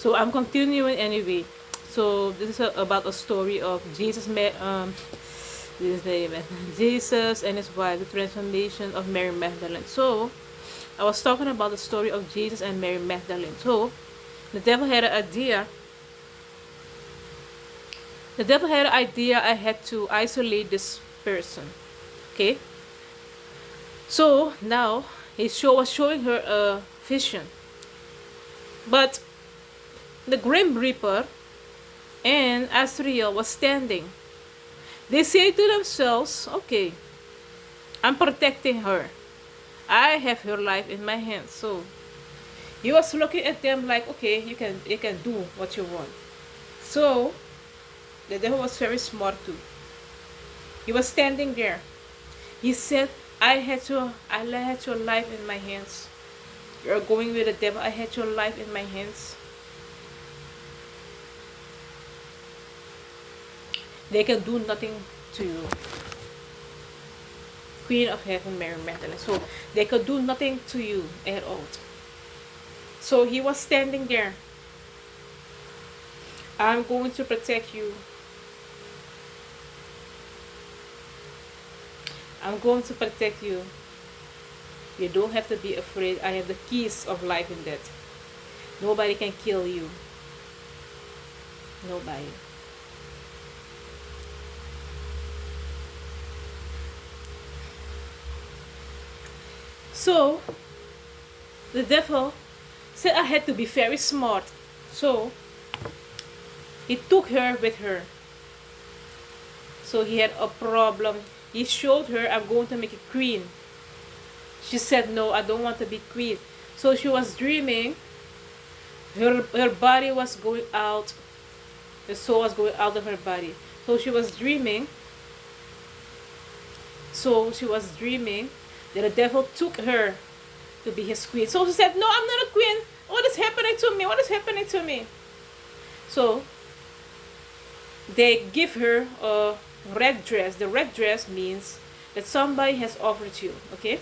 So I'm continuing anyway. So this is about a story of Jesus, amen. Jesus and his wife, the transformation of Mary Magdalene. So I was talking about the story of Jesus and Mary Magdalene. So the devil had an idea. The devil had an idea I had to isolate this person. Okay. So now was showing her a vision. But the Grim Reaper and Asriel was standing. They say to themselves, okay, I'm protecting her. I have her life in my hands. So he was looking at them like, okay, you can do what you want. So the devil was very smart too. He was standing there. He said, I had your life in my hands. You're going with the devil. I had your life in my hands. They can do nothing to you. Queen of Heaven, Mary Magdalene. So they could do nothing to you at all. So he was standing there. I'm going to protect you. I'm going to protect you. You don't have to be afraid. I have the keys of life and death. Nobody can kill you. Nobody. So the devil said I had to be very smart. So he took her with her. So he had a problem. He showed her, I'm going to make a queen. She said, no, I don't want to be queen. So she was dreaming. Her body was going out. The soul was going out of her body. So she was dreaming. That the devil took her to be his queen. So she said, no, I'm not a queen. What is happening to me? What is happening to me? So they give her a red dress. The red dress means that somebody has offered you. Okay?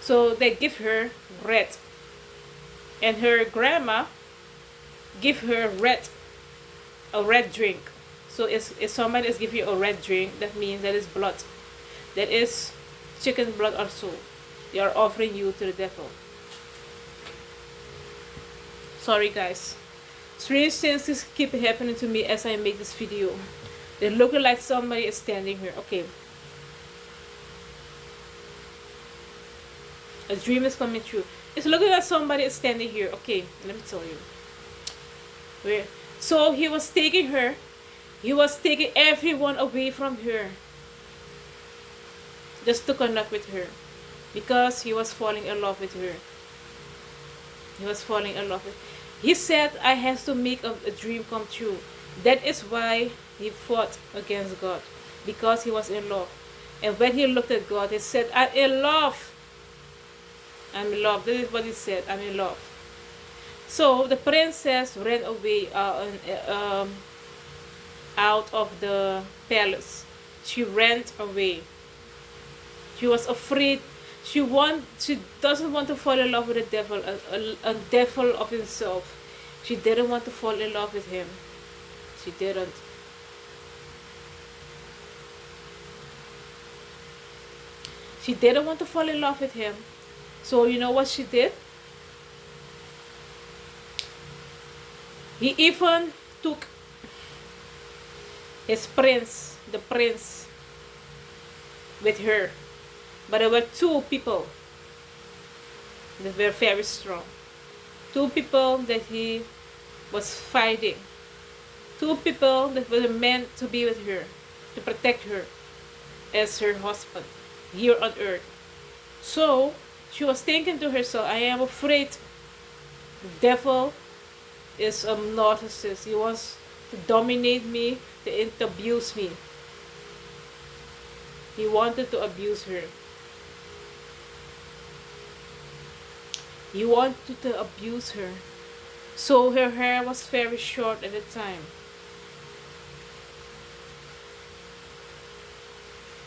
So they give her red. And her grandma give her a red drink. So if somebody is giving you a red drink, that means that is blood. That is chicken blood or so. They are offering you to the devil. Sorry guys. Strange things keep happening to me as I make this video. They look like somebody is standing here. Okay. A dream is coming true. It's looking like somebody is standing here. Okay, let me tell you. Where? So he was taking her. He was taking everyone away from her. Just to connect with her. Because he was falling in love with her. He was falling in love with her. He said, I have to make a dream come true. That is why he fought against God. Because he was in love. And when he looked at God, he said, I'm in love. I'm in love. This is what he said. I'm in love. So the princess ran away out of the palace. She ran away. She was afraid. She doesn't want to fall in love with the devil, a devil of himself. She didn't want to fall in love with him. She didn't. She didn't want to fall in love with him. So you know what she did? He even took his prince, the prince, with her. But there were two people that were very strong. Two people that he was fighting. Two people that were meant to be with her, to protect her as her husband here on earth. So she was thinking to herself, I am afraid the devil is a narcissist. He wants to dominate me, to abuse me. He wanted to abuse her. He wanted to abuse her. So her hair was very short at the time.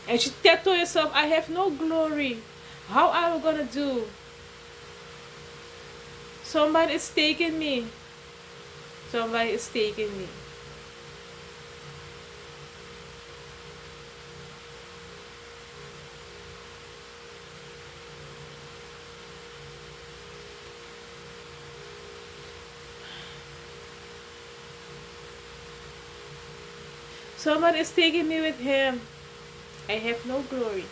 And she said to herself, I have no glory. How am I gonna do? Somebody is taking me. Somebody is taking me. Somebody is taking me with him. I have no glory.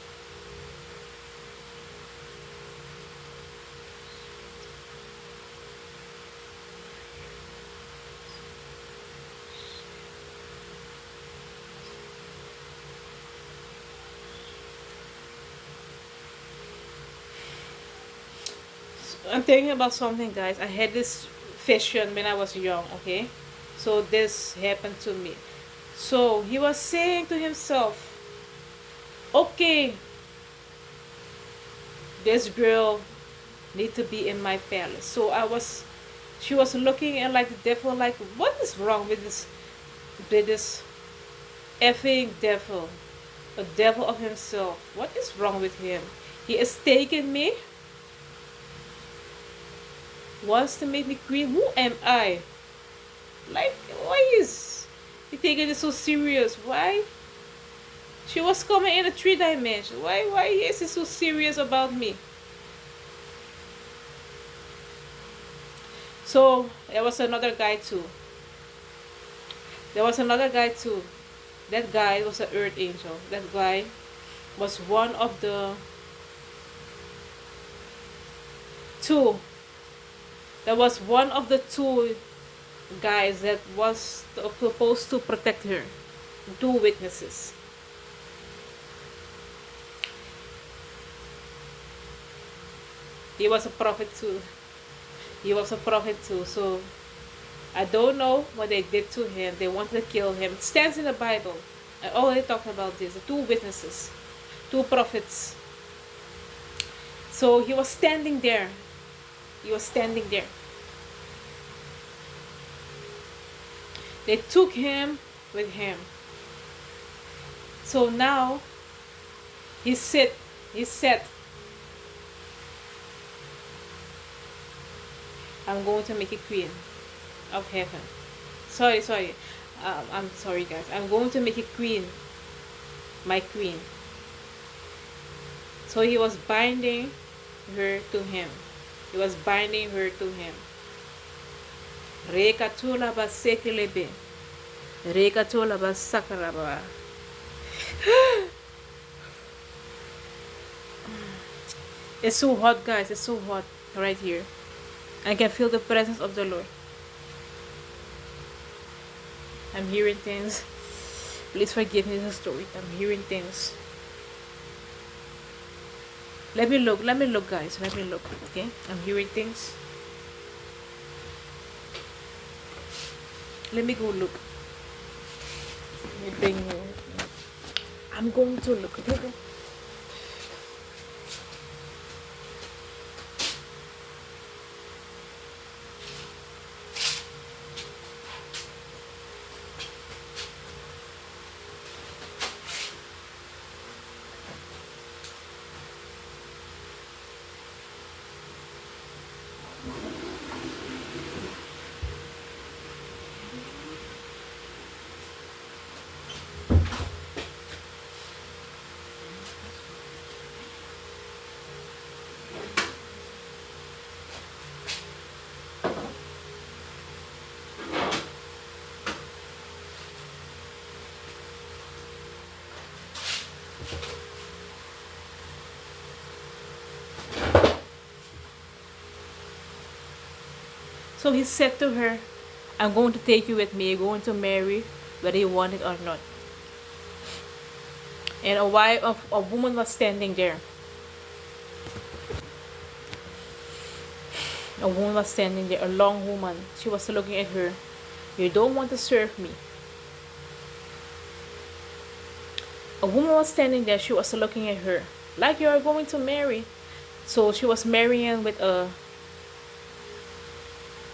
I'm thinking about something, guys. I had this vision when I was young, okay? So this happened to me. So he was saying to himself, okay, this girl need to be in my palace. So she was looking at like the devil, like, what is wrong with this effing devil? A devil of himself. What is wrong with him? He is taking me, wants to make me queen. Who am I? Like, why is he taking it so serious? Why? She was coming in a 3 dimension. Why is he so serious about me? So there was another guy too. There was another guy too. That guy was an earth angel. That guy was one of the two. That was one of the two guys that was supposed to protect her. Two witnesses. He was a prophet too. He was a prophet too. So I don't know what they did to him. They wanted to kill him. It stands in the Bible. I already talked about this. The two witnesses, two prophets. So he was standing there. He was standing there. They took him with him. So now he said, I'm going to make a queen of heaven. Sorry. I'm sorry, guys. I'm going to make a queen, my queen. So he was binding her to him. He was binding her to him. Rekatula basekelebe. Rekatula basakaraba. It's so hot, guys. It's so hot right here. I can feel the presence of the Lord. I'm hearing things. Please forgive me the story. I'm hearing things. Let me look, guys. Let me look. Okay? I'm hearing things. Let me go look. Let me bring you. I'm going to look. Okay? So he said to her, I'm going to take you with me. You're going to marry whether you want it or not. And a woman was standing there. A woman was standing there, a long woman. She was looking at her. You don't want to serve me. A woman was standing there. She was looking at her. Like you are going to marry. So she was marrying with a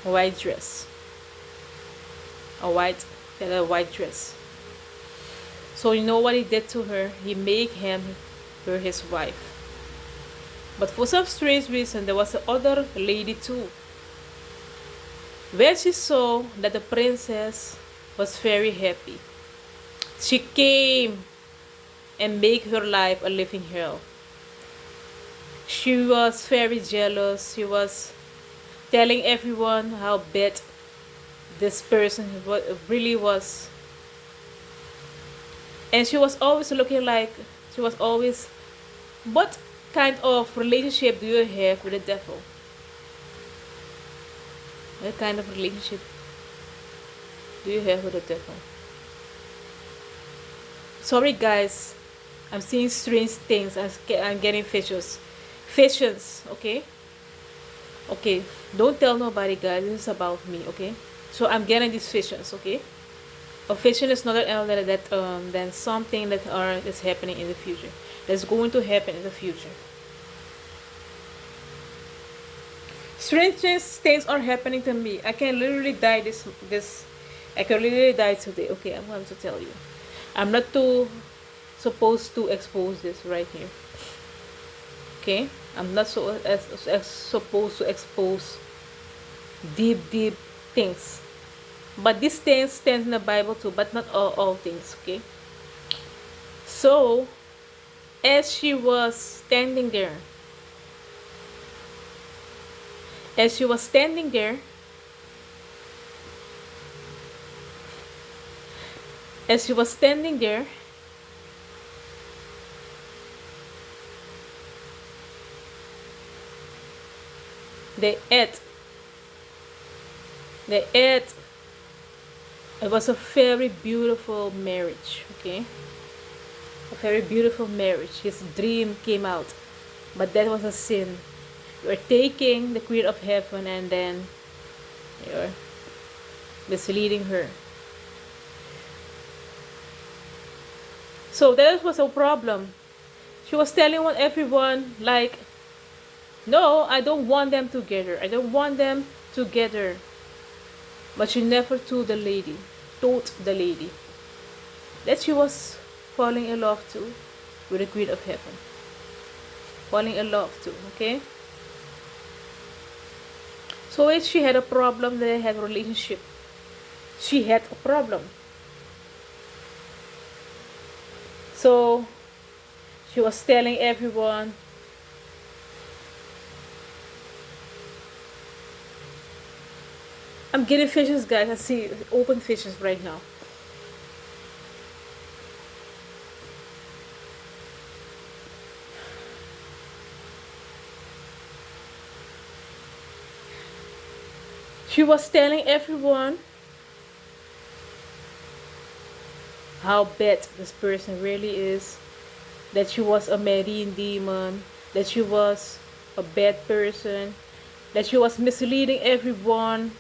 white dress. A white dress. So you know what he did to her? He made her his wife. But for some strange reason, there was another lady too. When she saw that the princess was very happy, she came and made her life a living hell. She was very jealous. She was telling everyone how bad this person really was. And she was always looking like, she was always, what kind of relationship do you have with the devil? What kind of relationship do you have with the devil? Sorry guys, I'm seeing strange things. I'm getting visions. Visions, okay? Okay, don't tell nobody guys, this is about me, okay? So I'm getting these visions, okay? A vision is not than something that is happening in the future. That's going to happen in the future. Strange things are happening to me. I can literally die this I can literally die today. Okay, I'm going to tell you. I'm not too supposed to expose this right here. Okay? I'm not as supposed to expose deep things. But these things stands in the Bible too, but not all things, okay? So as she was standing there, as she was standing there, as she was standing there, they ate. They ate. It was a very beautiful marriage, okay? A very beautiful marriage. His dream came out. But that was a sin. You're taking the Queen of Heaven and then you're misleading her. So that was a problem. She was telling everyone like, no, I don't want them together. I don't want them together. But she never told the lady that she was falling in love too with the Queen of Heaven. Falling in love too, okay? So if she had a problem, they had a relationship. She had a problem. So she was telling everyone, I'm getting visions, guys. I see open visions right now. She was telling everyone how bad this person really is, that she was a marine demon, that she was a bad person, that she was misleading everyone,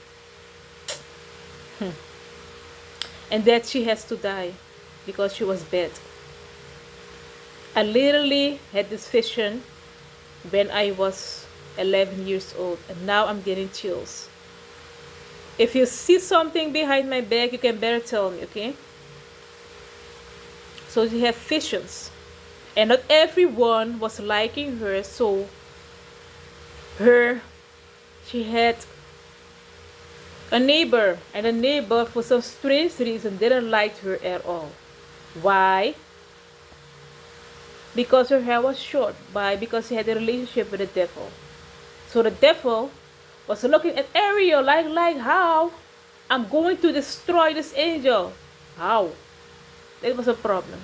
and that she has to die because she was bad. I literally had this vision when I was 11 years old, and now I'm getting chills. If you see something behind my back, you can better tell me, okay? So she had visions, and not everyone was liking her, so she had a neighbor, and the neighbor for some strange reason didn't like her at all. Why? Because her hair was short. Why? Because she had a relationship with the devil. So the devil was looking at Ariel like how I'm going to destroy this angel. How? That was a problem.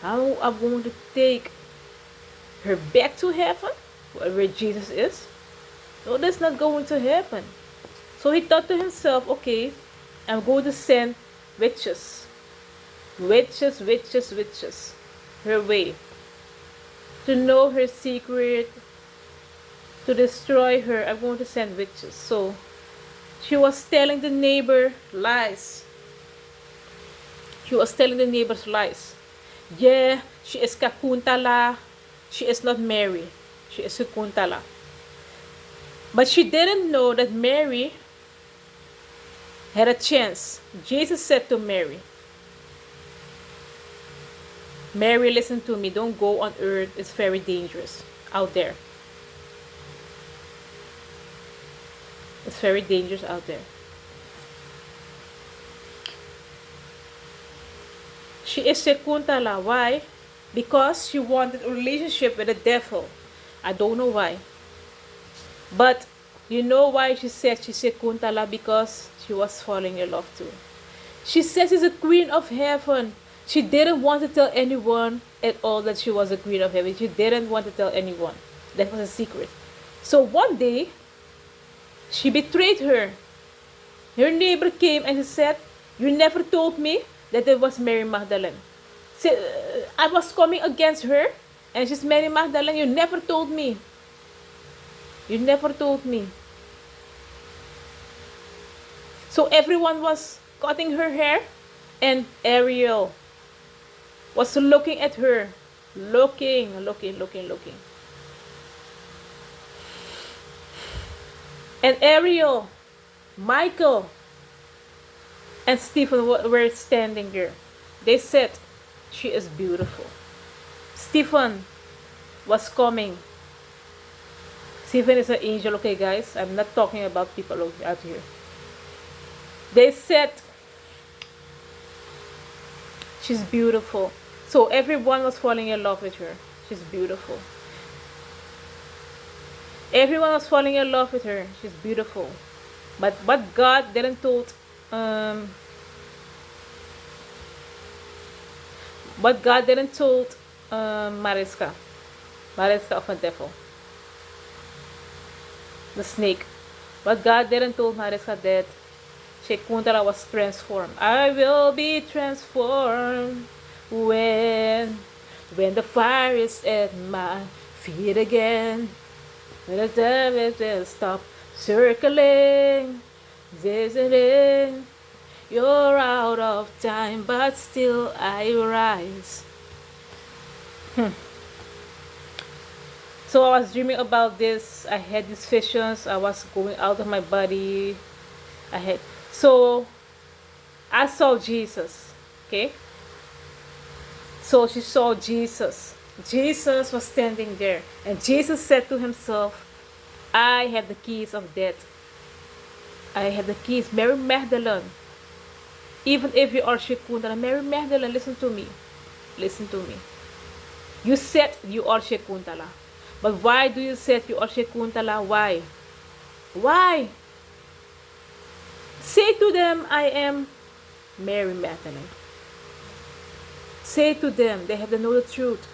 How I'm going to take her back to heaven, where Jesus is? No, that's not going to happen. So he thought to himself, okay, I'm going to send witches, her way, to know her secret, to destroy her. I'm going to send witches. So she was telling the neighbor lies. She was telling the neighbors lies. Yeah, she is Kakuntala. She is not Mary. She is Kakuntala. But she didn't know that Mary had a chance. Jesus said to Mary, Mary, listen to me. Don't go on earth. It's very dangerous out there. It's very dangerous out there. She is Shekuntala. Why? Because she wanted a relationship with the devil. I don't know why. But you know why she said she's Shekuntala? Because she was falling in love too. She says she's a queen of heaven. She didn't want to tell anyone at all that she was a queen of heaven. She didn't want to tell anyone. That was a secret. So one day, she betrayed her. Her neighbor came and she said, "You never told me that it was Mary Magdalene." I was coming against her and she's Mary Magdalene. You never told me. You never told me. So everyone was cutting her hair and Ariel was looking at her. Looking. And Ariel, Michael, and Stephen were standing there. They said, "She is beautiful." Stephen was coming. Stephen is an angel, okay, guys? I'm not talking about people out here. They said, "She's beautiful." So everyone was falling in love with her. She's beautiful. Everyone was falling in love with her. She's beautiful. But God didn't told um but God didn't told Mariska. Mariska of a devil. The snake. But God didn't told Mariska that Shekuntala was transformed. I will be transformed when the fire is at my feet again. When the devil will stop circling, visiting. You're out of time, but still I rise. So I was dreaming about this. I had these visions. I was going out of my body. So I saw Jesus. Okay. So she saw Jesus. Jesus was standing there, and Jesus said to himself, "I have the keys of death. I have the keys." Mary Magdalene. Even if you are Shekuntala, Mary Magdalene, listen to me. Listen to me. You said you are Shekuntala. But why do you say you are Shekuntala? Why? Why? Say to them, "I am Mary Magdalene." Say to them, they have to know the truth.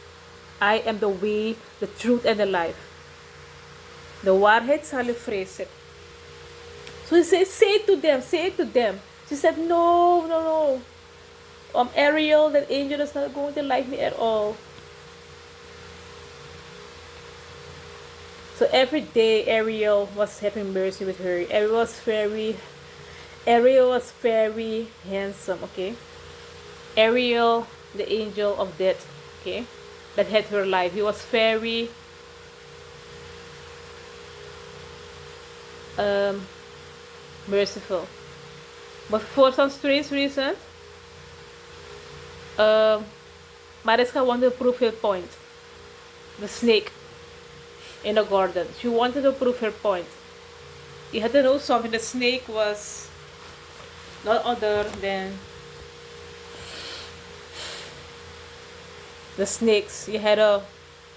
I am the way, the truth, and the life. De waarheid zal u vrezen. So he says, say it to them. She said, no. Ariel, that angel is not going to like me at all. So every day Ariel was having mercy with her. Ariel was very handsome, okay? Ariel, the angel of death, okay? That had her life. He was very merciful. But for some strange reason, Mariska wanted to prove her point. The snake in the garden. She wanted to prove her point. You had to know something. The snake was not other than the snakes. You had a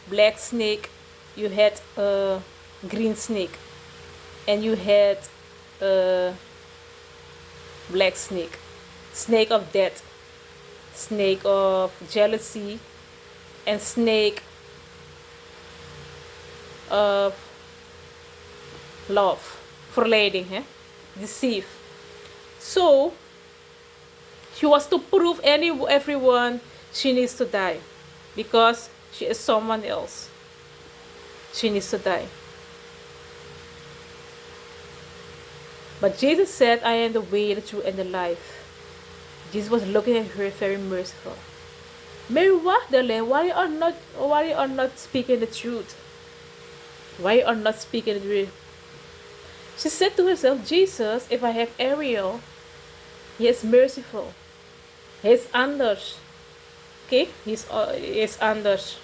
black snake, you had a green snake, and you had a black snake. Snake of death, snake of jealousy, and snake of love, verleiding, deceive. So she was to prove everyone she needs to die, because she is someone else. She needs to die. But Jesus said, "I am the way, the truth, and the life." Jesus was looking at her very merciful. Mary Magdalene, why you are not speaking the truth? Why you are not speaking the truth? She said to herself, Jesus, if I have Ariel, he is merciful. He is Anders. Okay? He is Anders.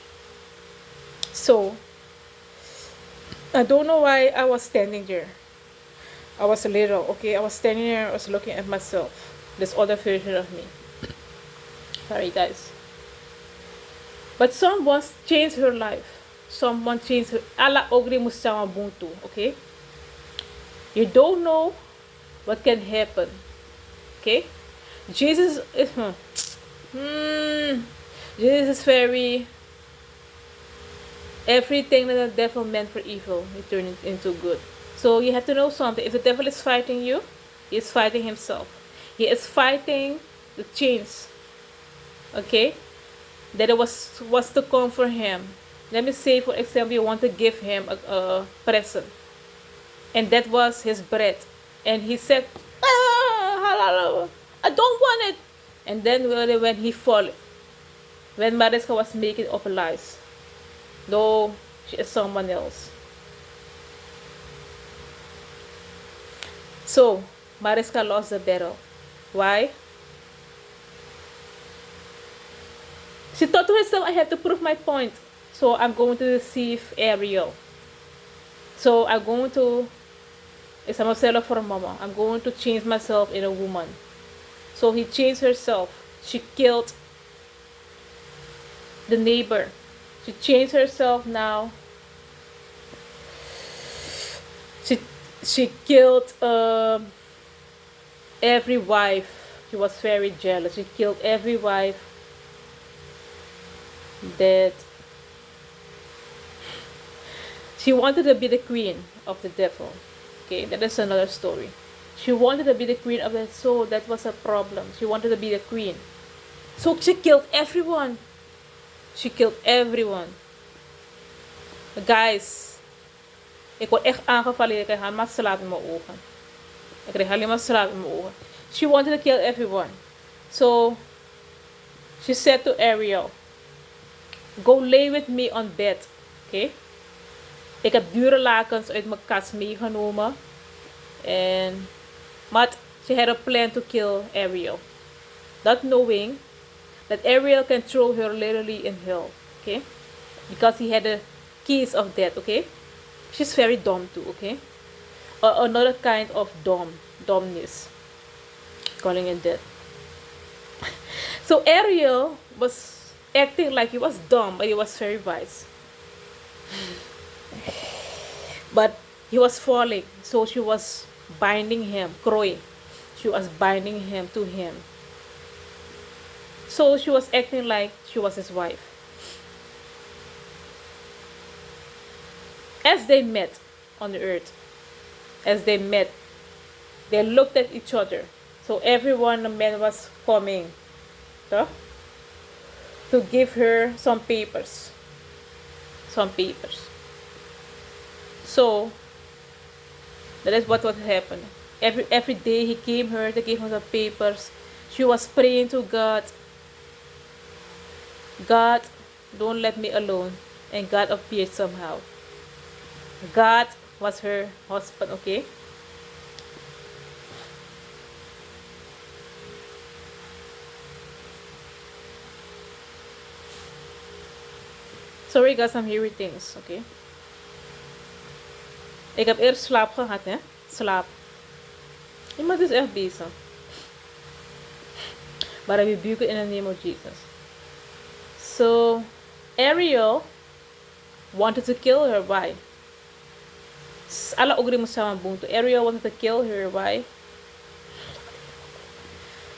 So, I don't know why I was standing there. I was little, okay? I was standing there, I was looking at myself. This other version of me. Sorry, guys. But someone changed her life. Someone changed her. Ala ogri mustawa buntu. Okay? You don't know what can happen. Okay? Jesus is. Hmm, Jesus is very. Everything that the devil meant for evil, he turned it into good. So you have to know something. If the devil is fighting you, he is fighting himself. He is fighting the chains. Okay? That it was to come for him. Let me say, for example, you want to give him a present, and that was his bread, and he said, I don't want it. And then when he fall, when Mariska was making up lies, though she is someone else. So Mariska lost the battle. Why? She thought to herself, I have to prove my point. So I'm going to deceive Ariel. So I'm going to, it's a seller for a mama. I'm going to change myself in a woman. So he changed herself. She killed the neighbor. She changed herself now. She killed every wife. She was very jealous. She killed every wife that she wanted to be the queen of the devil. Okay, that is another story. She wanted to be the queen of the soul. That was a problem. She wanted to be the queen. So she killed everyone. She killed everyone. Guys, ik word echt aangevallen. Ik ga maar slaap in mijn ogen. Ik kreeg alleen maar slaap in mijn ogen. She wanted to kill everyone. So she said to Ariel, go lay with me on bed. Okay? Ik heb dure lakens uit mijn kast meegenomen. But she had a plan to kill Ariel. Not knowing that Ariel can throw her literally in hell. Okay? Because he had the keys of death. Okay? She's very dumb too. Okay? Another kind of dumbness. Calling it death. So Ariel was acting like he was dumb, but he was very wise. But he was falling, so she was binding him, crowing. She was binding him to him. So she was acting like she was his wife. As they met on the earth, they looked at each other. So everyone, the man was coming to give her some papers. So that is what happened. Every day he came her to give her the papers. She was praying to God. God, don't let me alone. And God appeared somehow. God was her husband, okay? Sorry guys, I'm hearing things, okay? Ik heb eerst slaap gehad, hè? Slaap. Iemand is echt bezig. But I rebuke it in the name of Jesus. So, Ariel wanted to kill her. Why? Ala ogri mo sa bunto. Ariel wanted to kill her. Why?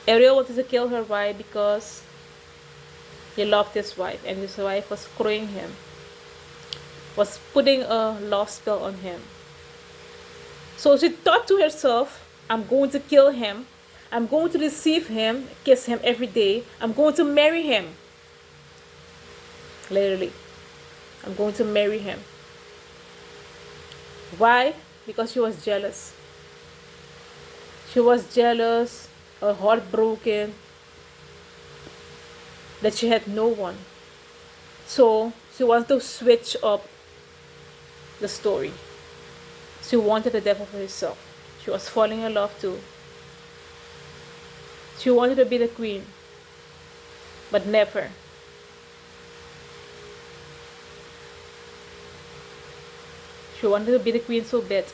Ariel wanted to kill her. Why? Because he loved his wife, and his wife was screwing him, was putting a love spell on him. So she thought to herself, I'm going to kill him. I'm going to deceive him, kiss him every day. I'm going to marry him. Literally. I'm going to marry him. Why? Because she was jealous. She was jealous, her heart broken, that she had no one. So she wanted to switch up the story. She wanted the devil for herself. She was falling in love too. She wanted to be the queen, but never. She wanted to be the queen so bad.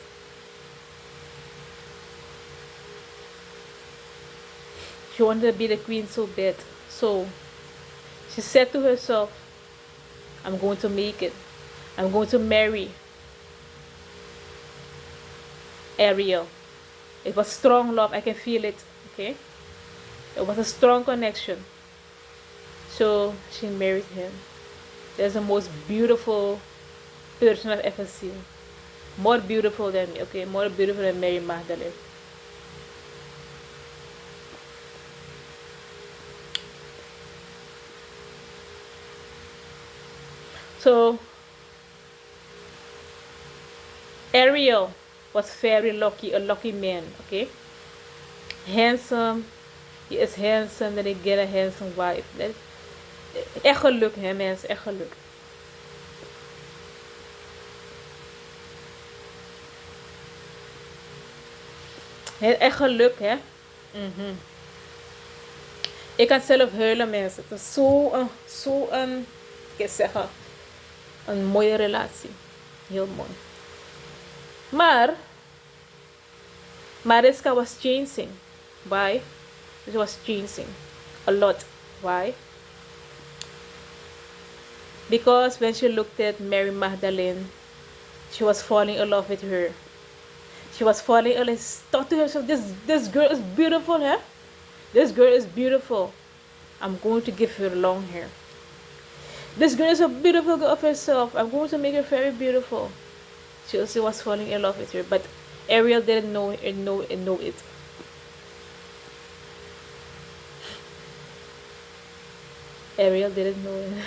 She wanted to be the queen so bad. So She said to herself, I'm going to make it. I'm going to marry Ariel. It was strong love. I can feel it. Okay? It was a strong connection. So she married him. That's the most beautiful person I've ever seen. More beautiful than me, okay? More beautiful than Mary Magdalene. So Ariel was very lucky, a lucky man, okay? Handsome. He is handsome, then he get a handsome wife. Echt geluk, hè mensen, echt geluk. Echt geluk, hè? Ik kan zelf huilen, mensen. Het is ik kan zeggen, een mooie relatie. Heel mooi. Maar, Mariska was changing. Why? She was changing a lot. Why? Because when she looked at Mary Magdalene, she was falling in love with her. She was falling in love. Thought to herself, this girl is beautiful, huh? This girl is beautiful. I'm going to give her long hair. This girl is a beautiful girl of herself. I'm going to make her very beautiful. She also was falling in love with her, but Ariel didn't know it. Ariel didn't know it.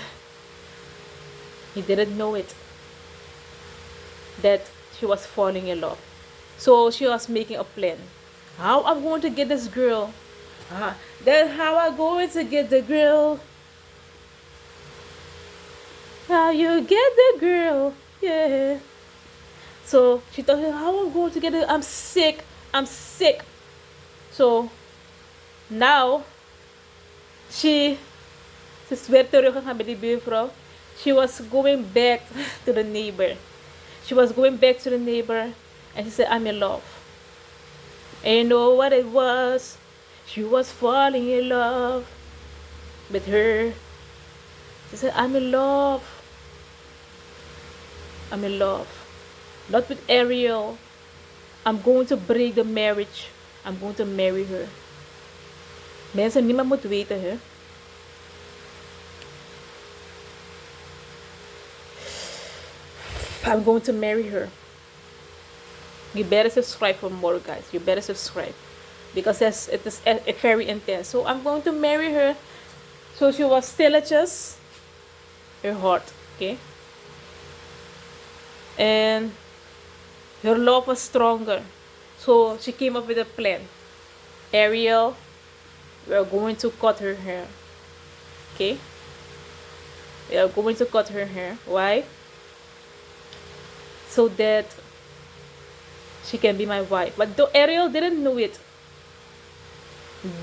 He didn't know it. That she was falling in love. So she was making a plan. How I'm going to get this girl. That's how I'm going to get the girl. How you get the girl. Yeah. So she thought, how I'm going to get it. I'm sick. So now she is weer teruggegaan bij die buurvrouw. She was going back to the neighbor. And she said, I'm in love. And you know what it was? She was falling in love with her. She said, I'm in love. Not with Ariel. I'm going to break the marriage. I'm going to marry her. Mensen, niemand moet weten, hè. I'm going to marry her. You better subscribe for more, guys. You better subscribe. Because it is very intense. So I'm going to marry her. So she was still just her heart. Okay? And her love was stronger. So she came up with a plan. Ariel, we are going to cut her hair. Okay? We are going to cut her hair. Why? So that she can be my wife. But Ariel didn't know it.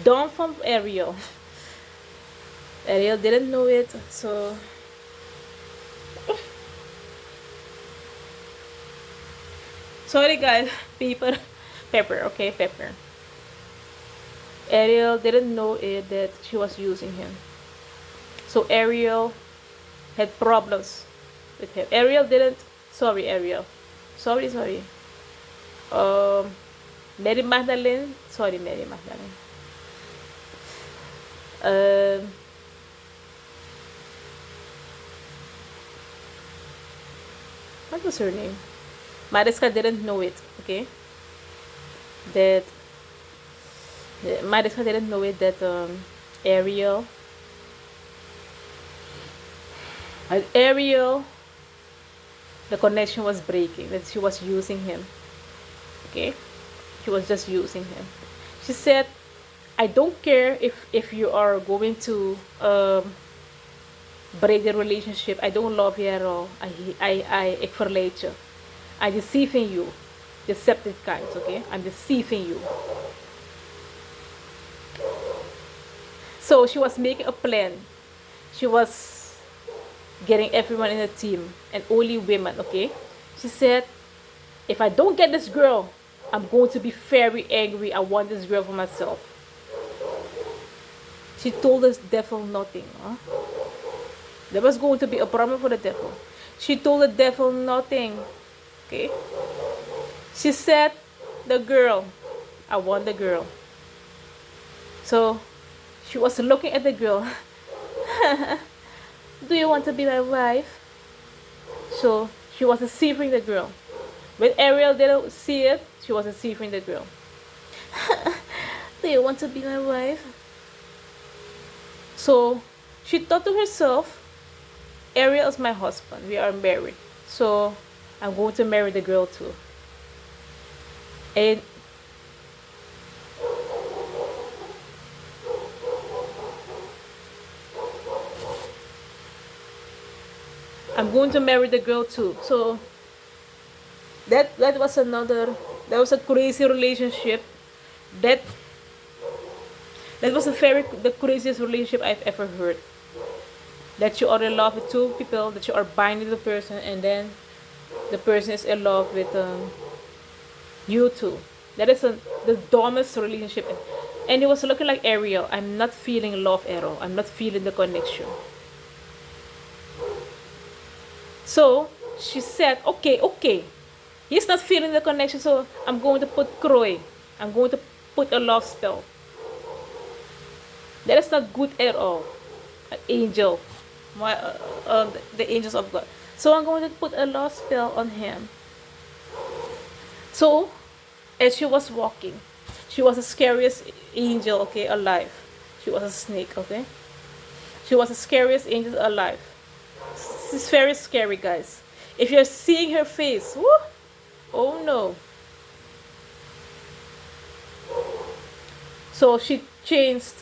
Don't from Ariel. Ariel didn't know it. So sorry guys. Pepper. Okay, pepper. Ariel didn't know it that she was using him. So Ariel had problems with him. Sorry, Ariel. Sorry. Mary Magdalene. Sorry, Mary Magdalene. What was her name? Mariska didn't know it. Okay. Mariska didn't know it that Ariel, the connection was breaking. That she was using him. Okay, she was just using him. She said, I don't care if you are going to break the relationship. I don't love you at all. Ik verleid je. I'm deceiving you. Deceptive kinds, okay? I'm deceiving you. So she was making a plan. She was getting everyone in the team and only women, okay? She said, if I don't get this girl, I'm going to be very angry. I want this girl for myself. She told us devil nothing. Huh? There was going to be a problem for the devil. She told the devil nothing. Okay? She said, the girl, I want the girl. So she was looking at the girl. Do you want to be my wife? So she was deceiving the girl. When Ariel didn't see it, she was deceiving the girl. Do you want to be my wife? So she thought to herself, Ariel is my husband. We are married. So I'm going to marry the girl too. And I'm going to marry the girl too. So that was another, that was a crazy relationship. That that was the craziest relationship I've ever heard. That you are in love with two people, that you are binding the person, and then the person is in love with you too. That is the dumbest relationship. And it was looking like Ariel. I'm not feeling love at all. I'm not feeling the connection. So she said, okay, okay. He's not feeling the connection, so I'm going to put Croy. I'm going to put a love spell. That is not good at all. An angel. The angels of God. So I'm going to put a love spell on him. So, as she was walking, she was the scariest angel, okay, alive. She was a snake, okay? She was the scariest angel alive. She's very scary, guys. If you're seeing her face, whoo, oh no. So she changed.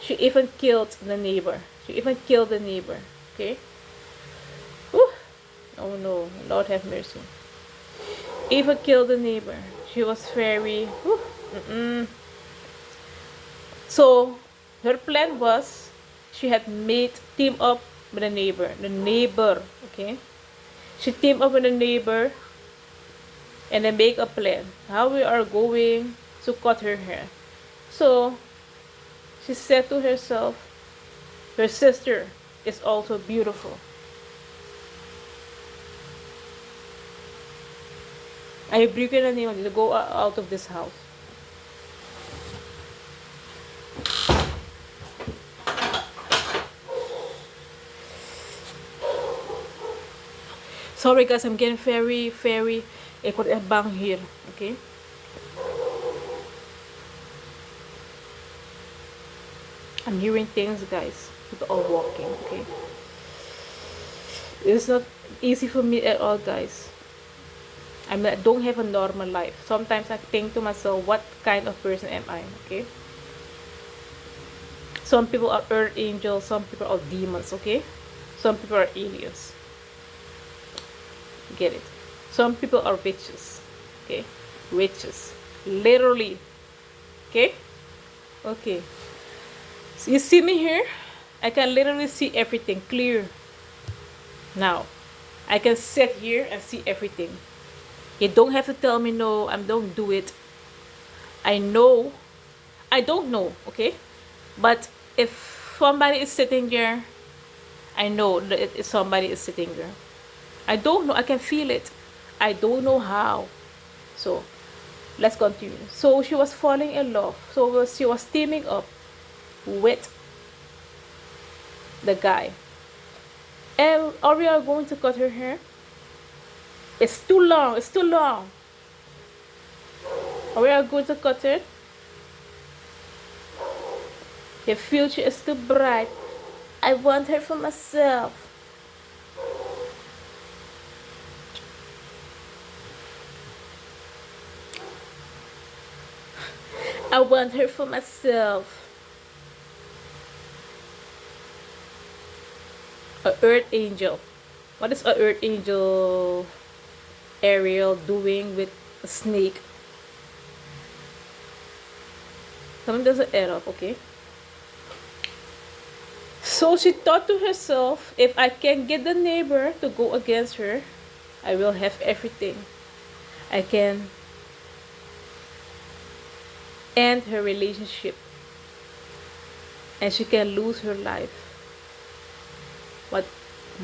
She even killed the neighbor. She even killed the neighbor, okay? Whew. Oh no, Lord have mercy. Even killed the neighbor. She was very. Whew, so her plan was, she had made team up with a neighbor. The neighbor, okay? She teamed up with a neighbor and then make a plan how we are going to cut her hair. So she said to herself, her sister is also beautiful. I rebuke you in the name of Jesus. Go out of this house. Sorry guys, I'm getting very ikot bang here. Okay? I'm hearing things, guys. People are walking, okay? It's not easy for me at all, guys. I don't have a normal life. Sometimes I think to myself, what kind of person am I? Okay? Some people are earth angels, some people are demons, okay? Some people are aliens. Get it? Some people are witches, okay? Witches. Literally. Okay? Okay. So you see me here? I can literally see everything clear. Now, I can sit here and see everything. You don't have to tell me no, I don't do it. I know. I don't know, okay? But if somebody is sitting there, I know that somebody is sitting there. I don't know. I can feel it. I don't know how. So, let's continue. So, she was falling in love. So, she was teaming up with the guy. And are we going to cut her hair? It's too long. It's too long. Are we going to cut it? The future is too bright. I want her for myself. I want her for myself. A earth angel. What is a earth angel Ariel doing with a snake? Something doesn't add up, okay? So she thought to herself, if I can get the neighbor to go against her, I will have everything. I can end her relationship. And she can lose her life. But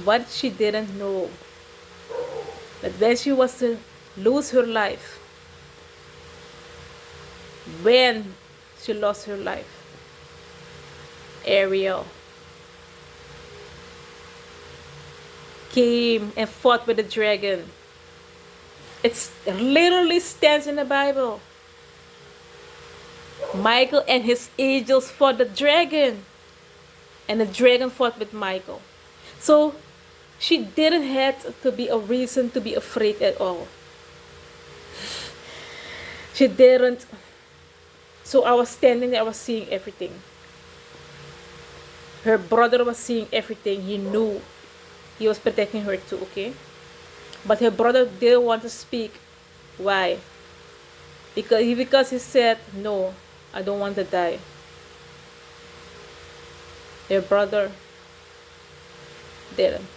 what she didn't know, that when she was to lose her life, when she lost her life, Ariel came and fought with the dragon. It literally stands in the Bible. Michael and his angels fought the dragon, and the dragon fought with Michael. So she didn't have to be a reason to be afraid at all. She didn't. So I was standing there, I was seeing everything. Her brother was seeing everything. He knew he was protecting her too, okay? But her brother didn't want to speak. Why? Because he said, no, I don't want to die. Her brother didn't.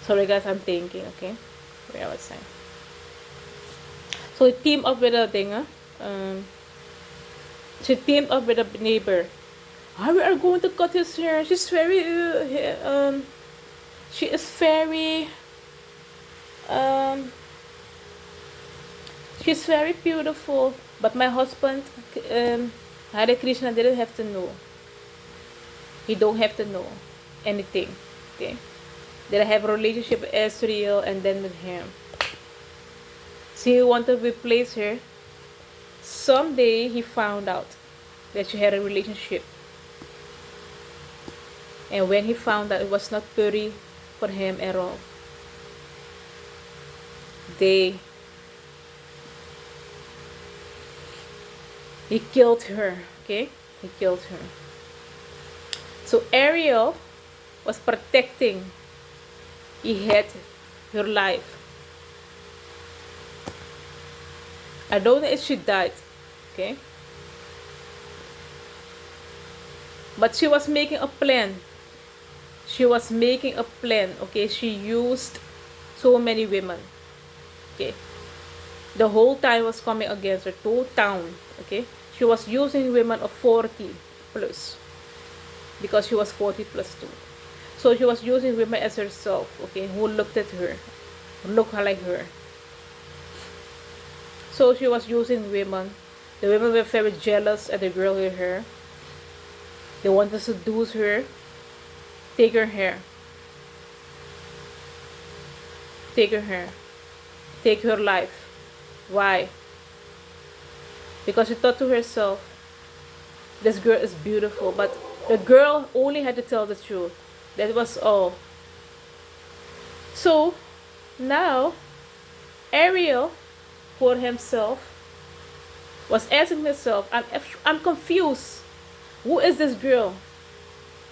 Sorry guys, I'm thinking, okay? Where was I? So he teamed up with a thing, she teamed up with a neighbor. Ah, we are going to cut his hair. She is very, um, she's very beautiful. But my husband, Hare Krishna, didn't have to know. He don't have to know anything, okay? Did I have a relationship with Israel and then with him? So he wanted to replace her. Someday he found out that she had a relationship. And when he found out, it was not pretty for him at all. He killed her, okay? He killed her. So Ariel was protecting. He had her life. I don't know if she died, okay? But she was making a plan. She was making a plan, okay? She used so many women, okay? The whole time was coming against her, to town, okay? She was using women of 40 plus, because she was 40 plus 2. So she was using women as herself, okay, who looked at her, looked like her. So she was using women. The women were very jealous at the girl with her. They wanted to seduce her, take her hair, take her hair, take her life. Why? Because she thought to herself, this girl is beautiful, but the girl only had to tell the truth. That was all. So now Ariel, for himself, was asking himself, I'm confused. Who is this girl?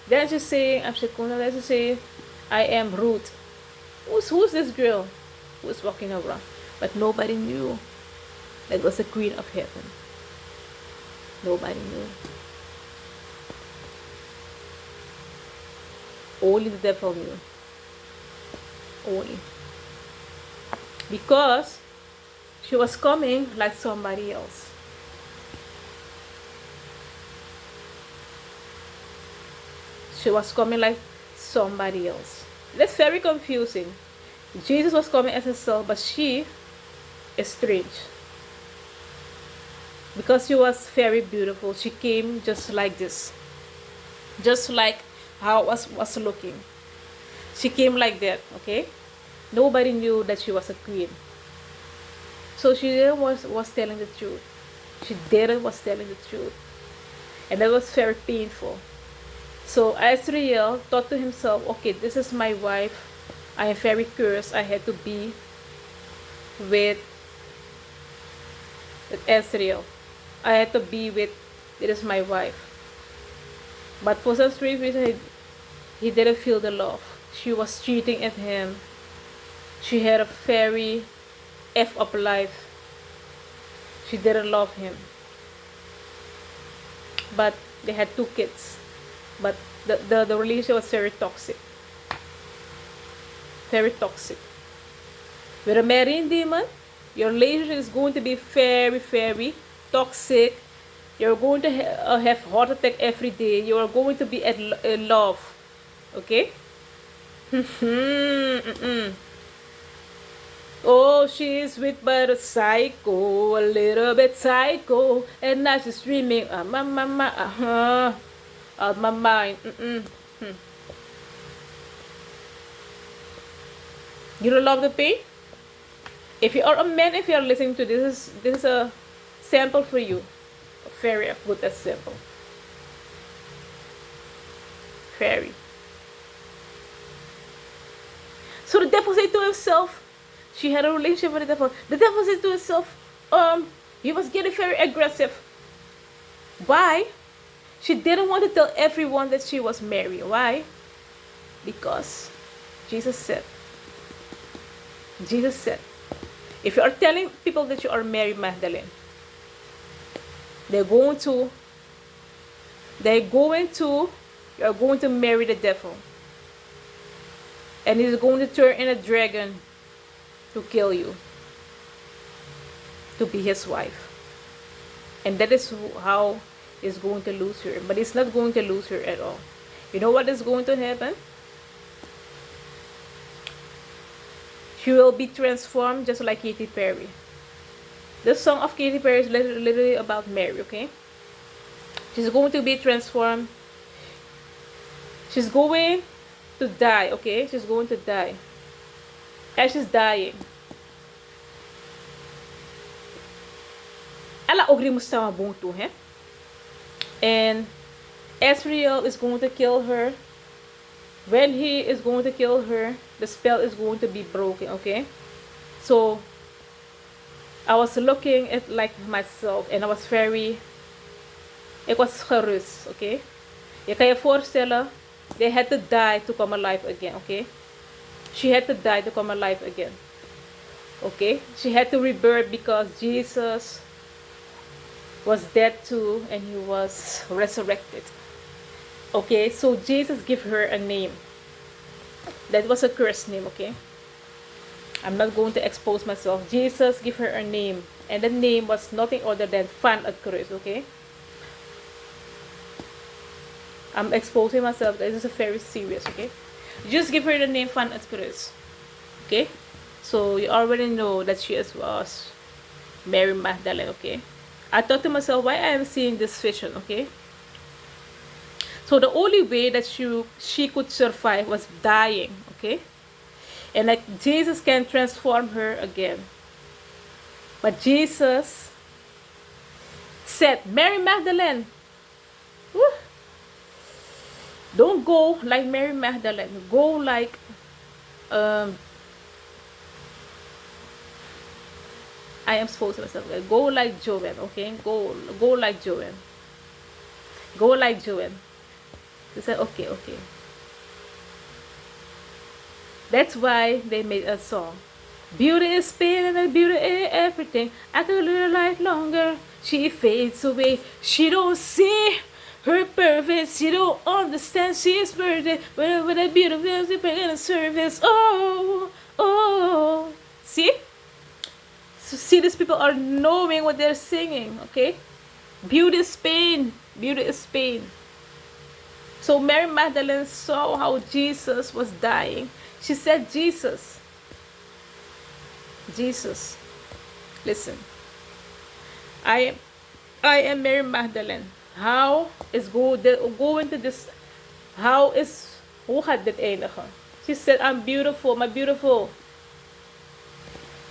Then she say, I'm Shekuna. Then she say, I am Ruth. Who's this girl who's walking around? But nobody knew that was the Queen of Heaven. Nobody knew. Only the devil knew. Only. Because she was coming like somebody else. She was coming like somebody else. That's very confusing. Jesus was coming as herself, but she is strange. Because she was very beautiful, she came just like this. Just like how I was looking. She came like that, okay? Nobody knew that she was a queen. So she didn't was telling the truth. She didn't was telling the truth. And that was very painful. So Azrael thought to himself, okay, this is my wife. I am very cursed. I had to be with Azrael. I had to be with, this is my wife. But for some strange reason, he didn't feel the love. She was cheating at him. She had a very F up life. She didn't love him. but they had 2 kids. But the relationship was very toxic. Very toxic. With a marine demon, your relationship is going to be very, very toxic. You're going to have heart attack every day. You are going to be in love. Okay? Mm-mm. Oh, she's with by the psycho, a little bit psycho, and now she's screaming, out my mind. You don't love the pain? If you are a man, if you are listening to this is a sample for you. A very good example. Very. So the devil said to himself, she had a relationship with the devil. The devil said to himself, he was getting very aggressive. Why? She didn't want to tell everyone that she was married. Why? Because Jesus said, if you are telling people that you are married, Magdalene, you're going to marry the devil. And he's going to turn in a dragon to kill you, to be his wife. And that is how he's going to lose her. But he's not going to lose her at all. You know what is going to happen? She will be transformed just like Katy Perry. The song of Katy Perry is literally about Mary, okay? She's going to be transformed. She's going to die, okay? She's going to die. As she's dying. Ala ogri musta mabuntu, he? And Asriel is going to kill her. When he is going to kill her, the spell is going to be broken, okay? So I was looking at like myself and I was very, ik was gerust, okay? Je kan je voorstellen, they had to die to come alive again, okay? She had to die to come alive again, okay? She had to rebirth because Jesus was dead too and he was resurrected. Okay, so Jesus gave her a name. That was a cursed name, okay? I'm not going to expose myself. Jesus gave her a name. And the name was nothing other than Fan at Cruz, okay? I'm exposing myself. This is very serious, okay? Just give her the name Fan at Cruz. Okay? So you already know that she was Mary Magdalene, okay? I thought to myself, why I am seeing this vision, okay? So the only way that she could survive was dying, okay? And like Jesus can transform her again. But Jesus said, Mary Magdalene, whew, don't go like Mary Magdalene. Go like I am supposed to myself. Go like Joanne, okay? Go like Joanne. Go like Joanne. They said, okay. That's why they made a song. Beauty is pain and beauty is everything. I could live a life longer. She fades away. She don't see her purpose. She don't understand. She is burdened with a beautiful in a service. Oh. See? So see, these people are knowing what they're singing, okay? Beauty is pain. Beauty is pain. So Mary Magdalene saw how Jesus was dying. She said, Jesus, listen, I am Mary Magdalene. How is going to this? Hoe gaat dit eindigen? She said, I'm beautiful, my beautiful.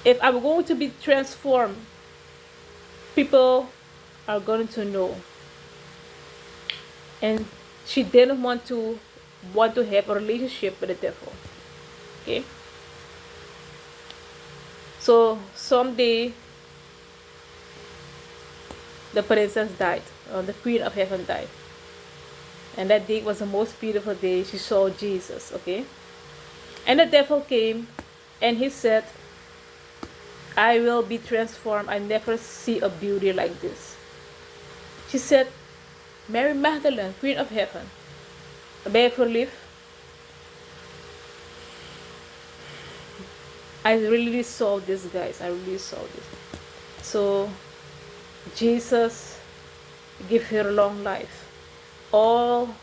If I'm going to be transformed, people are going to know. And she didn't want to have a relationship with the devil. Okay? So someday the princess died, or the queen of heaven died. And that day was the most beautiful day. She saw Jesus, okay? And the devil came and he said, I will be transformed. I never see a beauty like this. She said, Mary Magdalene, Queen of Heaven. Ben je verliefd? I really saw this, guys. I really saw this. So Jesus give her long life. All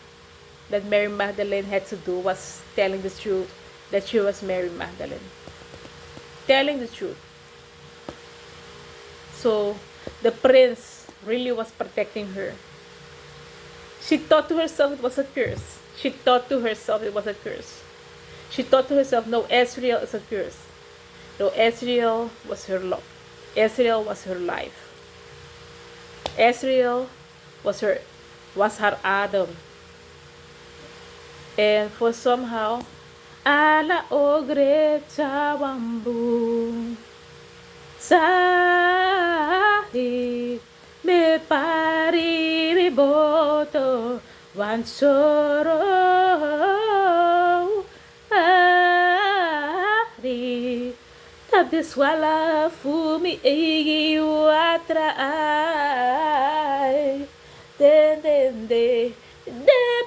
that Mary Magdalene had to do was telling the truth that she was Mary Magdalene. Telling the truth. So the prince really was protecting her. She thought to herself it was a curse. She thought to herself it was a curse. She thought to herself, no, Israel is a curse. No, Israel was her love. Israel was her life. Israel was her Adam. And for somehow, ala ogre chawambu sahi me pari riboto wansoro ari tabiswala fumi igi watrai de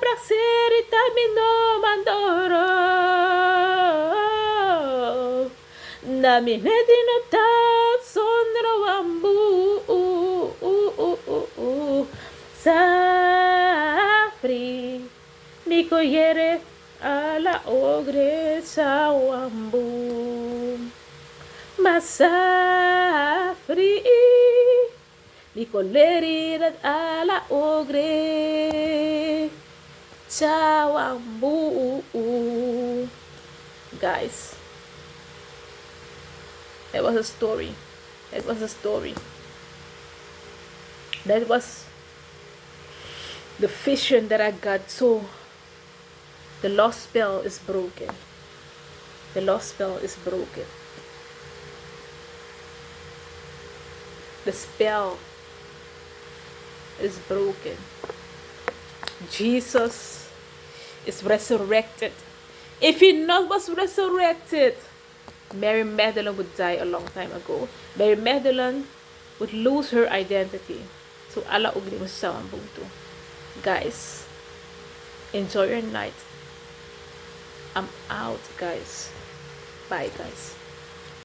praserita mi no mandoro na mi nedino ta sondro ambu safri mi cogliere alla ogre sawambu masafri mi cogliere alla ogre sawambu. Guys, that was a story. That was a story. That was the vision that I got. So the lost spell is broken. The lost spell is broken. The spell is broken. Jesus is resurrected. If he not was resurrected, Mary Magdalene would die a long time ago. Mary Magdalene would lose her identity. So ala ugli mo sa bunto. Guys, enjoy your night. I'm out, guys. Bye, guys.